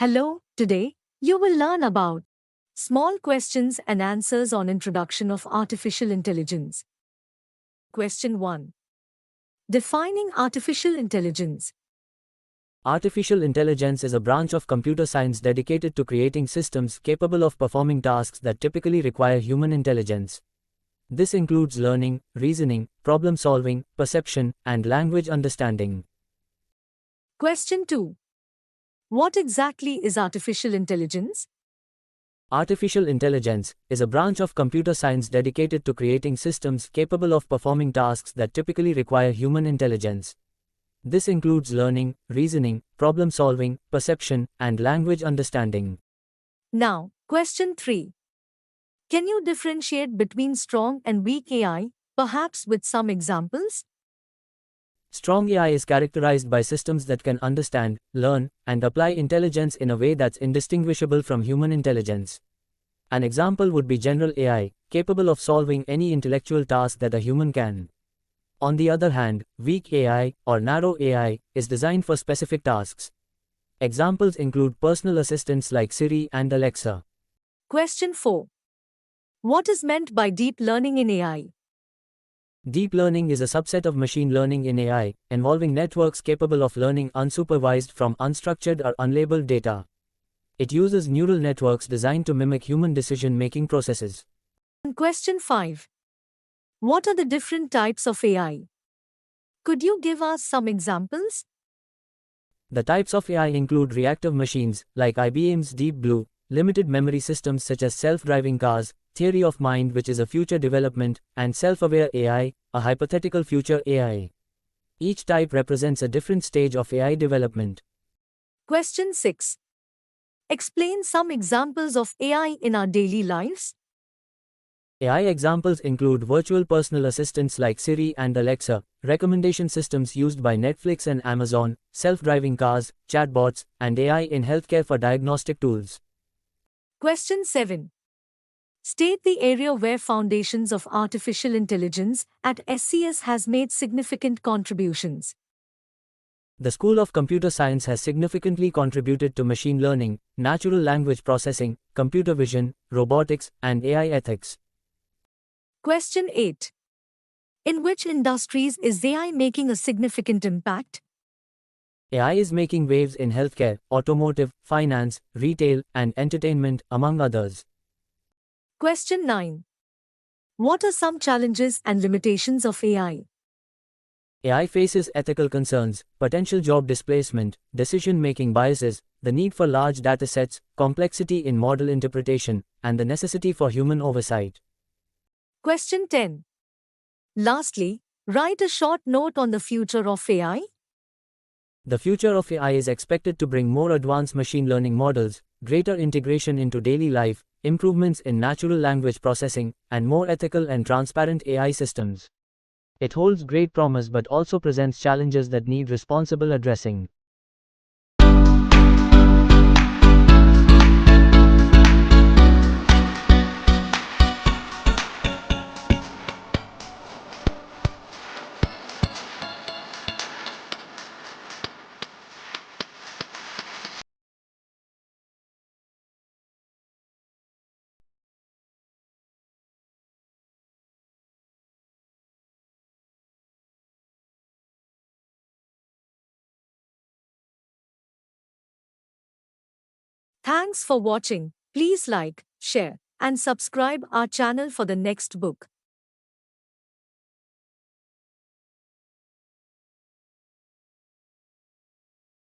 Hello, today you will learn about small questions and answers on introduction of artificial intelligence. Question 1. Defining artificial intelligence. Artificial intelligence is a branch of computer science dedicated to creating systems capable of performing tasks that typically require human intelligence. This includes learning, reasoning, problem solving, perception, and language understanding. Question 2. What exactly is artificial intelligence? Artificial intelligence is a branch of computer science dedicated to creating systems capable of performing tasks that typically require human intelligence. This includes learning, reasoning, problem solving, perception, and language understanding. Now, question 3. Can you differentiate between strong and weak AI, perhaps with some examples? Strong AI is characterized by systems that can understand, learn, and apply intelligence in a way that's indistinguishable from human intelligence. An example would be general AI, capable of solving any intellectual task that a human can. On the other hand, weak AI, or narrow AI, is designed for specific tasks. Examples include personal assistants like Siri and Alexa. Question 4. What is meant by deep learning in AI? Deep learning is a subset of machine learning in AI, involving networks capable of learning unsupervised from unstructured or unlabeled data. It uses neural networks designed to mimic human decision-making processes. And question 5. What are the different types of AI? Could you give us some examples? The types of AI include reactive machines, like IBM's Deep Blue, limited memory systems such as self-driving cars, theory of mind which is a future development, and self-aware AI, a hypothetical future AI. Each type represents a different stage of AI development. Question 6. Explain some examples of AI in our daily lives. AI examples include virtual personal assistants like Siri and Alexa, recommendation systems used by Netflix and Amazon, self-driving cars, chatbots, and AI in healthcare for diagnostic tools. Question 7. State the area where foundations of artificial intelligence at SCS has made significant contributions. The School of Computer Science has significantly contributed to machine learning, natural language processing, computer vision, robotics, and AI ethics. Question 8. In which industries is AI making a significant impact? AI is making waves in healthcare, automotive, finance, retail, and entertainment, among others. Question 9. What are some challenges and limitations of AI? AI faces ethical concerns, potential job displacement, decision-making biases, the need for large datasets, complexity in model interpretation, and the necessity for human oversight. Question 10. Lastly, write a short note on the future of AI. The future of AI is expected to bring more advanced machine learning models, greater integration into daily life, improvements in natural language processing, and more ethical and transparent AI systems. It holds great promise but also presents challenges that need responsible addressing. Thanks for watching. Please like, share, and subscribe our channel for the next book.